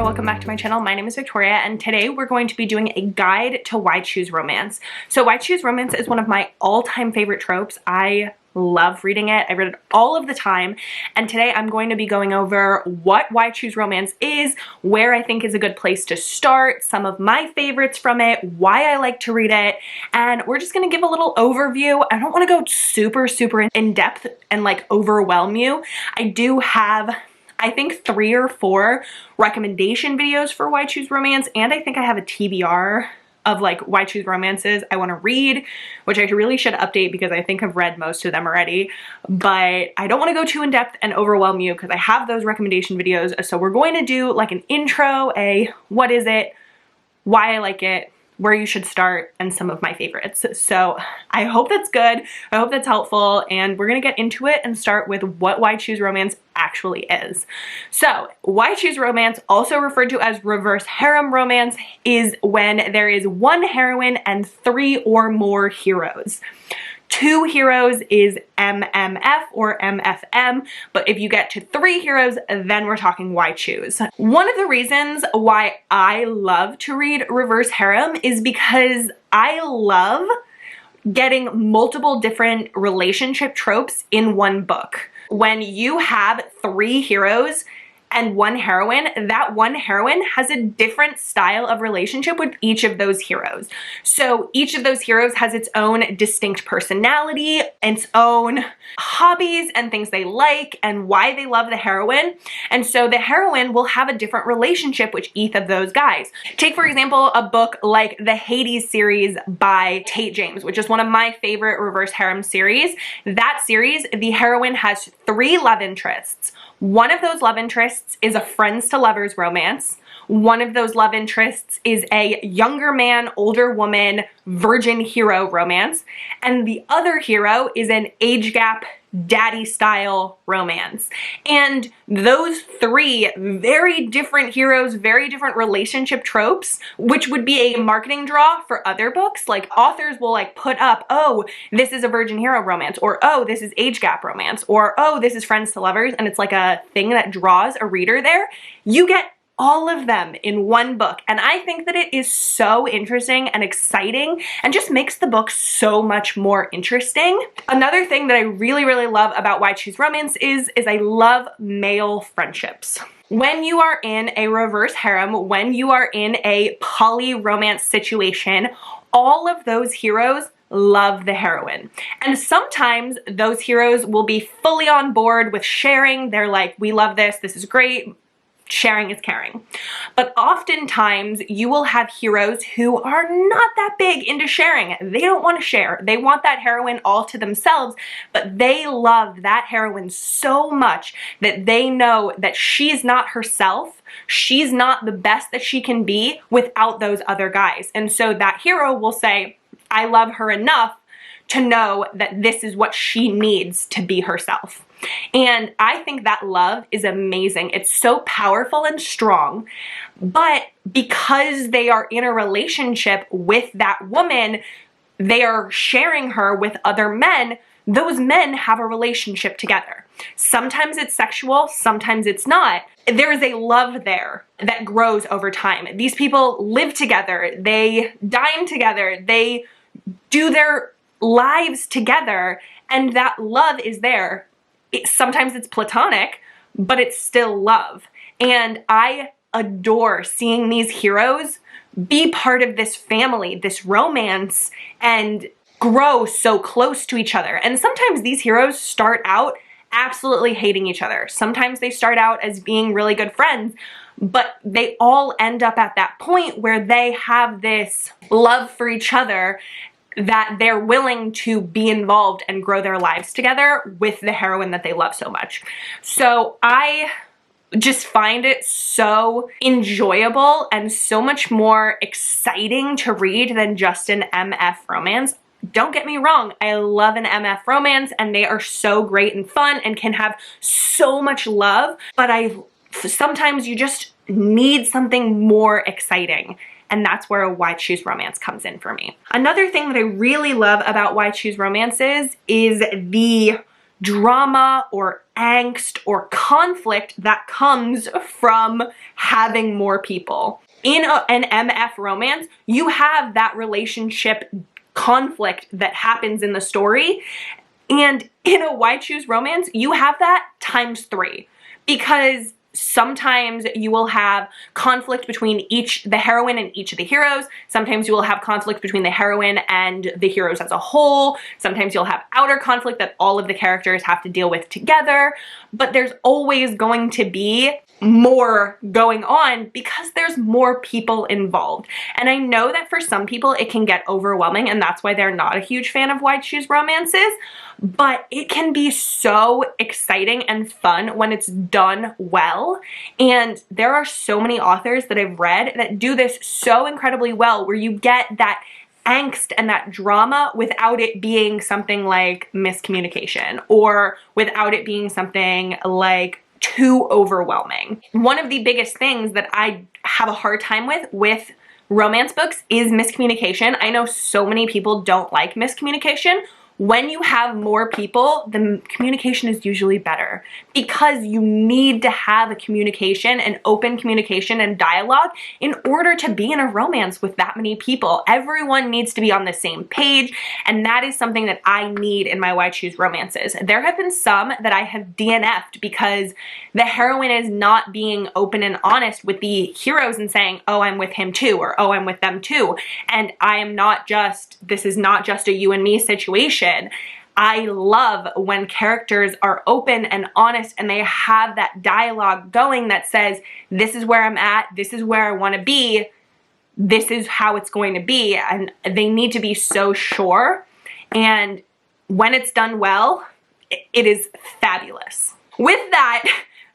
welcome back to my channel. My name is Victoria, and today we're going to be doing a guide to why choose romance. So why choose romance is one of my all-time favorite tropes. I love reading it. I read it all of the time, and today I'm going to be going over what why choose romance is, where I think is a good place to start, some of my favorites from it, why I like to read it, and we're just going to give a little overview. I don't want to go super in depth and like overwhelm you. I do have, I think, 3 or 4 recommendation videos for why choose romance, and I think I have a TBR of like why choose romances I want to read, which I really should update because I think I've read most of them already, but I don't want to go too in depth and overwhelm you because I have those recommendation videos. So we're going to do like an intro, a what is it, why I like it, where you should start, and some of my favorites. So I hope that's good. I hope that's helpful, and we're gonna get into it and start with what why choose romance actually is. So why choose romance, also referred to as reverse harem romance, is when there is one heroine and 3 or more heroes. 2 heroes is MMF or MFM, but if you get to 3 heroes, then we're talking why choose. One of the reasons why I love to read reverse harem is because I love getting multiple different relationship tropes in one book. When you have 3 heroes and 1 heroine, that 1 heroine has a different style of relationship with each of those heroes. So each of those heroes has its own distinct personality, its own hobbies and things they like and why they love the heroine. And so the heroine will have a different relationship with each of those guys. Take, for example, a book like the Hades series by Tate James, which is one of my favorite reverse harem series. That series, the heroine has 3 love interests. One of those love interests is a friends to lovers romance. One of those love interests is a younger man, older woman, virgin hero romance. And the other hero is an age gap, daddy style romance. And those 3 very different heroes, very different relationship tropes, which would be a marketing draw for other books. Like authors will like put up, oh, this is a virgin hero romance, or oh, this is age gap romance, or oh, this is friends to lovers, and it's like a thing that draws a reader there. You get all of them in one book, and I think that it is so interesting and exciting and just makes the book so much more interesting. Another thing that I really love about why choose romance is I love male friendships. When you are in a reverse harem, when you are in a poly romance situation, all of those heroes love the heroine. And sometimes those heroes will be fully on board with sharing. They're like, we love this is great. Sharing is caring. But oftentimes you will have heroes who are not that big into sharing. They don't want to share. They want that heroine all to themselves, but they love that heroine so much that they know that she's not herself. She's not the best that she can be without those other guys. And so that hero will say, I love her enough to know that this is what she needs to be herself. And I think that love is amazing. It's so powerful and strong, but because they are in a relationship with that woman, they are sharing her with other men. Those men have a relationship together. Sometimes it's sexual, sometimes it's not. There is a love there that grows over time. These people live together, they dine together, they do their lives together, and that love is there. Sometimes it's platonic, but it's still love. And I adore seeing these heroes be part of this family, this romance, and grow so close to each other. And sometimes these heroes start out absolutely hating each other. Sometimes they start out as being really good friends, but they all end up at that point where they have this love for each other that they're willing to be involved and grow their lives together with the heroine that they love so much. So I just find it so enjoyable and so much more exciting to read than just an MF romance. Don't get me wrong, I love an MF romance and they are so great and fun and can have so much love, but sometimes you just need something more exciting. And that's where a why choose romance comes in for me. Another thing that I really love about why choose romances is the drama or angst or conflict that comes from having more people. In an MF romance, you have that relationship conflict that happens in the story, and in a Why Choose Romance, you have that times 3, because sometimes you will have conflict between the heroine and each of the heroes. Sometimes you will have conflict between the heroine and the heroes as a whole. Sometimes you'll have outer conflict that all of the characters have to deal with together. But there's always going to be more going on because there's more people involved. And I know that for some people it can get overwhelming, and that's why they're not a huge fan of Why Choose Romances, but it can be so exciting and fun when it's done well. And there are so many authors that I've read that do this so incredibly well, where you get that angst and that drama without it being something like miscommunication, or without it being something like too overwhelming. One of the biggest things that I have a hard time with romance books is miscommunication. I know so many people don't like miscommunication. When you have more people, the communication is usually better, because you need to have a communication, an open communication and dialogue in order to be in a romance with that many people. Everyone needs to be on the same page, and that is something that I need in my Why Choose Romances. There have been some that I have DNF'd because the heroine is not being open and honest with the heroes and saying, oh, I'm with him too, or oh, I'm with them too, and this is not just a you and me situation. I love when characters are open and honest and they have that dialogue going that says, this is where I'm at, this is where I want to be, this is how it's going to be, and they need to be so sure. And when it's done well, it is fabulous. With that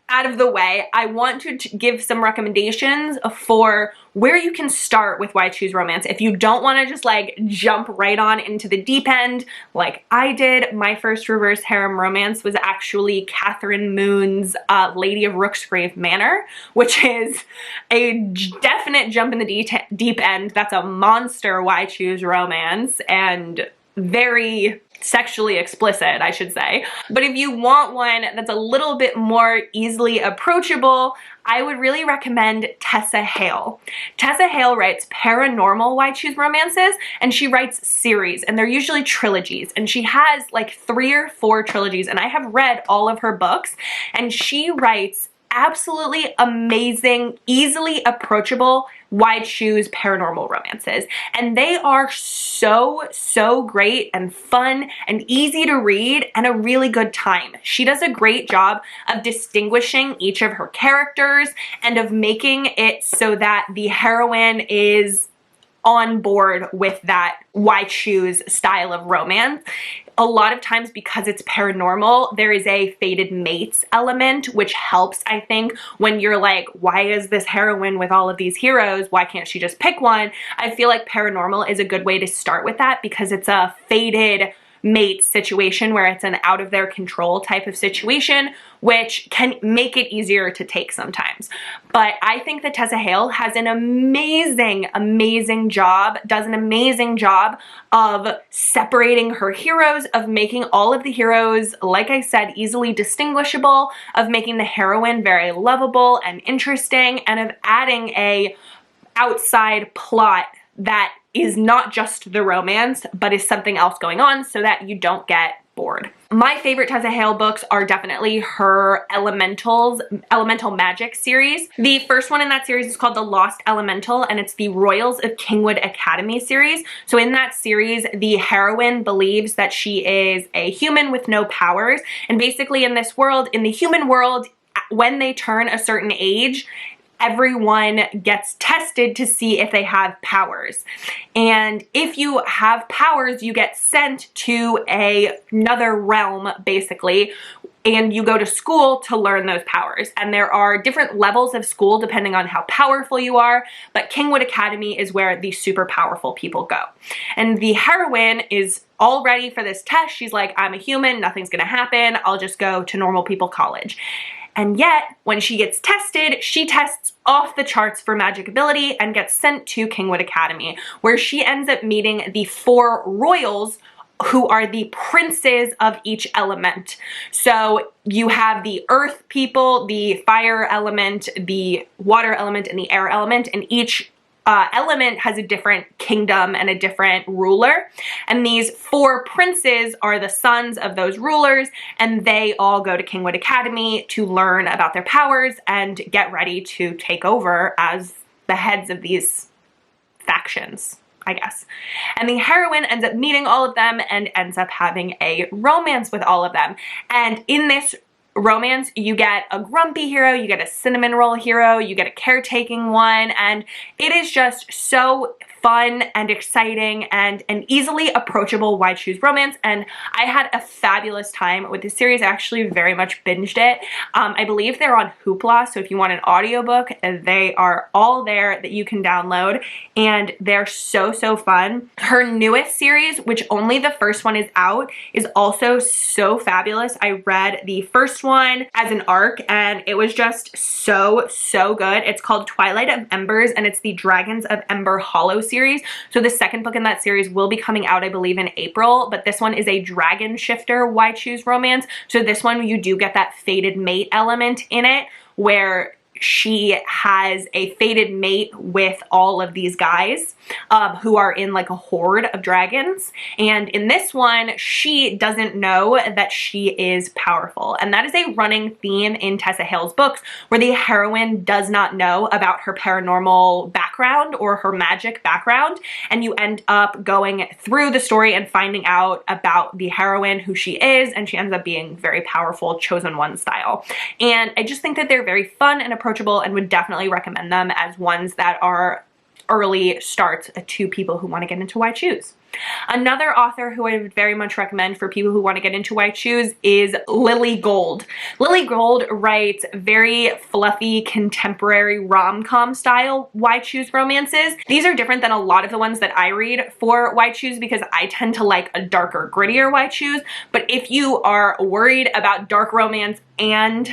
out of the way, I want to give some recommendations for where you can start with Why Choose Romance. If you don't want to just like jump right on into the deep end like I did, my first reverse harem romance was actually Catherine Moon's Lady of Rooksgrave Manor, which is a definite jump in the deep end. That's a monster Why Choose Romance, and very sexually explicit, I should say. But if you want one that's a little bit more easily approachable, I would really recommend Tessa Hale. Tessa Hale writes paranormal Why Choose Romances, and she writes series, and they're usually trilogies, and she has like 3 or 4 trilogies, and I have read all of her books, and she writes absolutely amazing, easily approachable Why Choose paranormal romances. And they are so great and fun and easy to read and a really good time. She does a great job of distinguishing each of her characters and of making it so that the heroine is on board with that Why Choose style of romance. A lot of times, because it's paranormal, there is a fated mates element, which helps, I think, when you're like, why is this heroine with all of these heroes? Why can't she just pick one? I feel like paranormal is a good way to start with that, because it's a fated mate situation where it's an out of their control type of situation, which can make it easier to take sometimes. But I think that Tessa Hale has an amazing job, does an amazing job of separating her heroes, of making all of the heroes, like I said, easily distinguishable, of making the heroine very lovable and interesting, and of adding a outside plot that is not just the romance, but is something else going on so that you don't get bored. My favorite Tessa Hale books are definitely her Elemental Magic series. The first one in that series is called The Lost Elemental, and it's the Royals of Kingwood Academy series. So in that series, the heroine believes that she is a human with no powers, and basically in this world, in the human world, when they turn a certain age, everyone gets tested to see if they have powers. And if you have powers, you get sent to another realm, basically, and you go to school to learn those powers. And there are different levels of school depending on how powerful you are, but Kingwood Academy is where the super powerful people go. And the heroine is all ready for this test. She's like, I'm a human, nothing's gonna happen, I'll just go to normal people college. And yet, when she gets tested, she tests off the charts for magic ability and gets sent to Kingwood Academy, where she ends up meeting the 4 royals, who are the princes of each element. So you have the earth people, the fire element, the water element, and the air element, and each element has a different kingdom and a different ruler. And these 4 princes are the sons of those rulers, and they all go to Kingwood Academy to learn about their powers and get ready to take over as the heads of these factions, I guess. And the heroine ends up meeting all of them and ends up having a romance with all of them. And in this romance, you get a grumpy hero, you get a cinnamon roll hero, you get a caretaking one, and it is just so fun and exciting and an easily approachable wide shoes romance. And I had a fabulous time with this series. I actually very much binged it. I believe they're on Hoopla, so if you want an audiobook, they are all there that you can download, and they're so fun. Her newest series, which only the first one is out, is also so fabulous. I read the first one as an arc, and it was just so good. It's called Twilight of Embers, and it's the Dragons of Ember Hollow series. So the second book in that series will be coming out, I believe, in April, but this one is a dragon shifter wide shoes romance. So this one, you do get that fated mate element in it, where she has a fated mate with all of these guys who are in like a horde of dragons. And in this one, she doesn't know that she is powerful. And that is a running theme in Tessa Hale's books, where the heroine does not know about her paranormal background or her magic background. And you end up going through the story and finding out about the heroine, who she is, and she ends up being very powerful, chosen one style. And I just think that they're very fun and approachable, and would definitely recommend them as ones that are early starts to people who want to get into wide shoes. Another author who I would very much recommend for people who want to get into wide shoes is Lily Gold. Lily Gold writes very fluffy, contemporary rom-com style wide shoes romances. These are different than a lot of the ones that I read for wide shoes because I tend to like a darker, grittier wide shoes. But if you are worried about dark romance and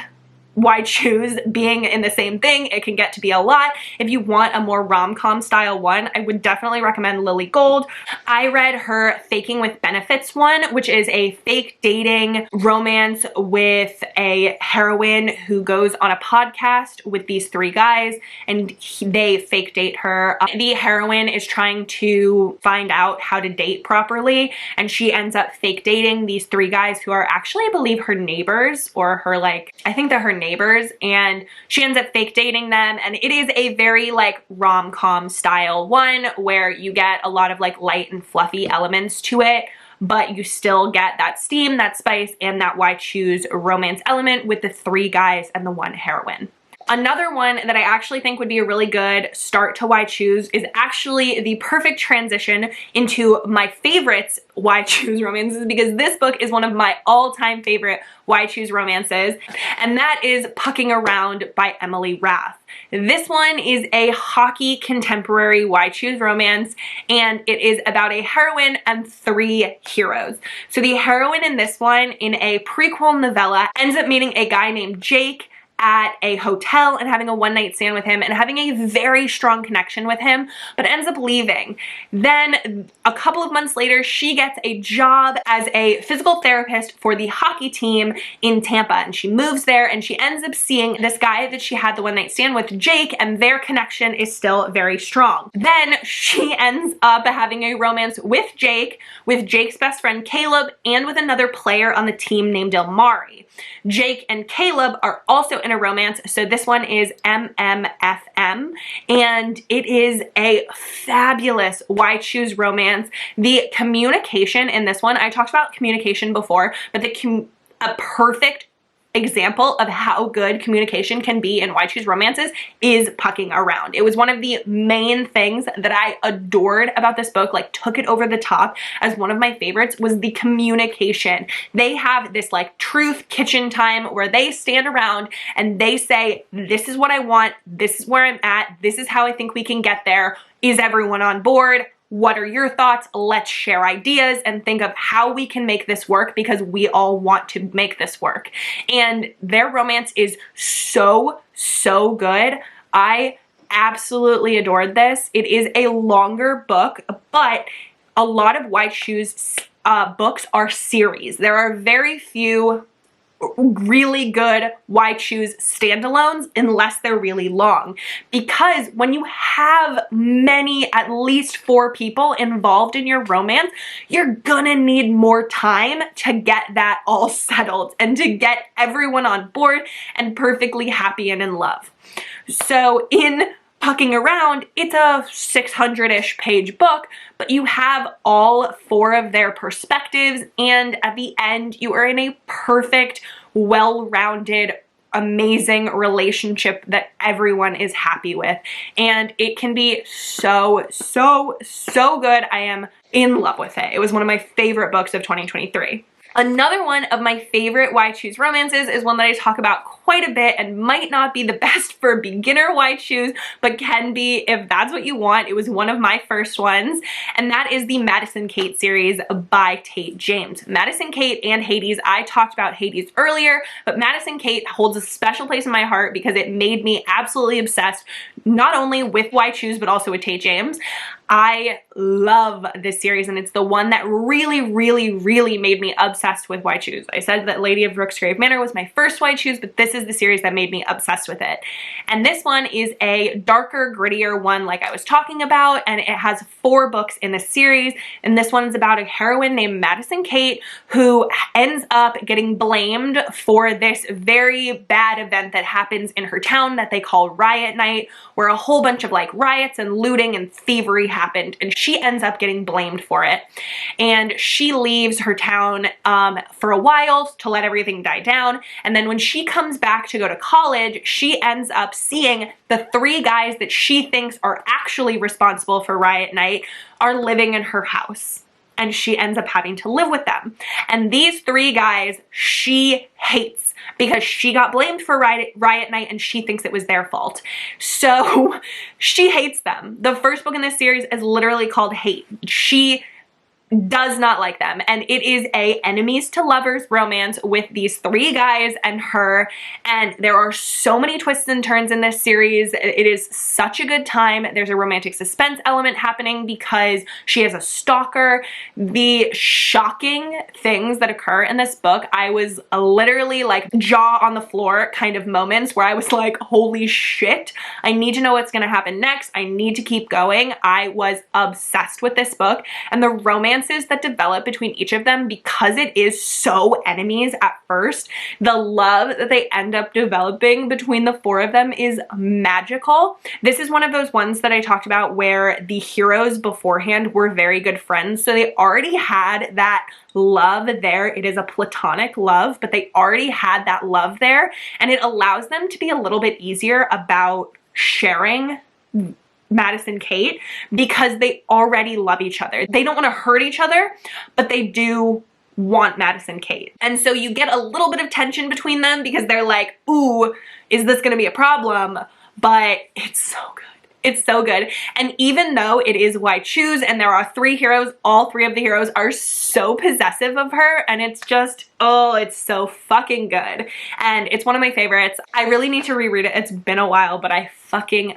wide shoes being in the same thing, it can get to be a lot. If you want a more rom-com style one, I would definitely recommend Lily Gold. I read her Faking with Benefits one, which is a fake dating romance with a heroine who goes on a podcast with these 3 guys, and they fake date her. The heroine is trying to find out how to date properly, and she ends up fake dating these 3 guys who are actually, I believe, her neighbors, or her, like, I think they're her neighbors, and she ends up fake dating them. And it is a very like rom-com style one, where you get a lot of like light and fluffy elements to it, but you still get that steam, that spice, and that wide shoes romance element with the 3 guys and the 1 heroine. Another one that I actually think would be a really good start to wide shoes is actually the perfect transition into my favorite wide shoes romances, because this book is one of my all-time favorite wide shoes romances, and that is Pucking Around by Emily Rath. This one is a hockey contemporary wide shoes romance, and it is about a heroine and 3 heroes. So the heroine in this one, in a prequel novella, ends up meeting a guy named Jake at a hotel and having a one-night stand with him and having a very strong connection with him, but ends up leaving. Then a couple of months later, she gets a job as a physical therapist for the hockey team in Tampa, and she moves there, and she ends up seeing this guy that she had the one-night stand with, Jake, and their connection is still very strong. Then she ends up having a romance with Jake's best friend Caleb, and with another player on the team named Ilmari. Jake and Caleb are also in a romance, so this one is MMFM, and it is a fabulous wide shoes romance. The communication in this one, I talked about communication before, but a perfect example of how good communication can be in wide shoes romances is Pucking Around. It was one of the main things that I adored about this book, like took it over the top as one of my favorites, was the communication. They have this like truth kitchen time where they stand around and they say, this is what I want, this is where I'm at, this is how I think we can get there. Is everyone on board? What are your thoughts? Let's share ideas and think of how we can make this work, because we all want to make this work. And their romance is so good. I absolutely adored this. It is a longer book, but a lot of wide shoes books are series. There are very few really good Why Choose standalones unless they're really long, because when you have many, at least 4 people involved in your romance, you're gonna need more time to get that all settled and to get everyone on board and perfectly happy and in love. So in Pucking Around, it's a 600-ish page book, but you have all 4 of their perspectives, and at the end you are in a perfect, well-rounded, amazing relationship that everyone is happy with. And it can be so, so, so good. I am in love with it. It was one of my favorite books of 2023. Another one of my favorite Why Choose romances is one that I talk about quite a bit and might not be the best for beginner Why Choose, but can be if that's what you want. It was one of my first ones, and that is the Madison Kate series by Tate James. Madison Kate and Hades, I talked about Hades earlier, but Madison Kate holds a special place in my heart because it made me absolutely obsessed, not only with Why Choose, but also with Tate James. I love this series, and it's the one that really, really, really made me obsessed with Why Choose. I said that Lady of Rooksgrave Manor was my first Why Choose, but this is the series that made me obsessed with it. And this one is a darker, grittier one like I was talking about, and it has 4 books in the series, and this one is about a heroine named Madison Kate who ends up getting blamed for this very bad event that happens in her town that they call Riot Night, where a whole bunch of like riots and looting and thievery happened, and she ends up getting blamed for it. And she leaves her town for a while to let everything die down, and then when she comes back to go to college, she ends up seeing the 3 guys that she thinks are actually responsible for Riot Night are living in her house, and she ends up having to live with them. And these 3 guys she hates because she got blamed for Riot Night and she thinks it was their fault. So she hates them. The first book in this series is literally called Hate. She does not like them, and it is a enemies to lovers romance with these 3 guys and her, and there are so many twists and turns in this series. It is such a good time. There's a romantic suspense element happening because she has a stalker. The shocking things that occur in this book, I was literally like jaw on the floor kind of moments where I was like, holy shit, I need to know what's gonna happen next. I need to keep going. I was obsessed with this book, and the romance that develop between each of them, because it is so enemies at first, the love that they end up developing between the 4 of them is magical. This is one of those ones that I talked about where the heroes beforehand were very good friends, so they already had that love there. It is a platonic love, but they already had that love there, and it allows them to be a little bit easier about sharing Madison Kate because they already love each other. They don't want to hurt each other, but they do want Madison Kate. And so you get a little bit of tension between them because they're like, ooh, is this going to be a problem? But it's so good. It's so good. And even though it is Why Choose and there are 3 heroes, all 3 of the heroes are so possessive of her, and it's just, oh, it's so fucking good. And it's one of my favorites. I really need to reread it. It's been a while, but I fucking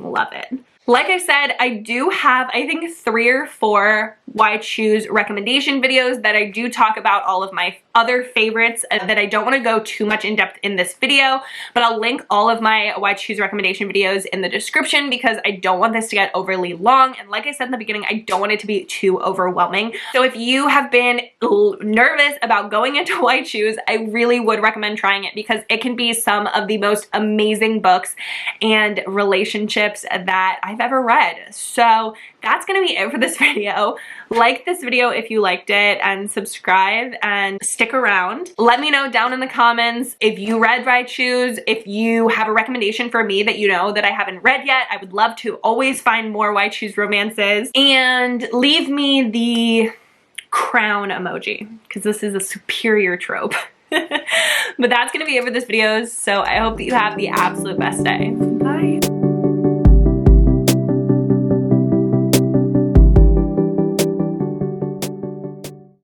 love it. Like I said, I do have, I think, 3 or 4 Why Choose recommendation videos that I do talk about all of my other favorites that I don't want to go too much in depth in this video, but I'll link all of my Why Choose recommendation videos in the description because I don't want this to get overly long, and like I said in the beginning, I don't want it to be too overwhelming. So if you have been nervous about going into Why Choose, I really would recommend trying it because it can be some of the most amazing books and relationships that I've ever read. So that's gonna be it for this video. Like this video if you liked it, and subscribe and stick around. Let me know down in the comments if you read Why Choose, if you have a recommendation for me that you know that I haven't read yet. I would love to always find more Why Choose romances, and leave me the crown emoji because this is a superior trope. But that's gonna be it for this video, so I hope that you have the absolute best day.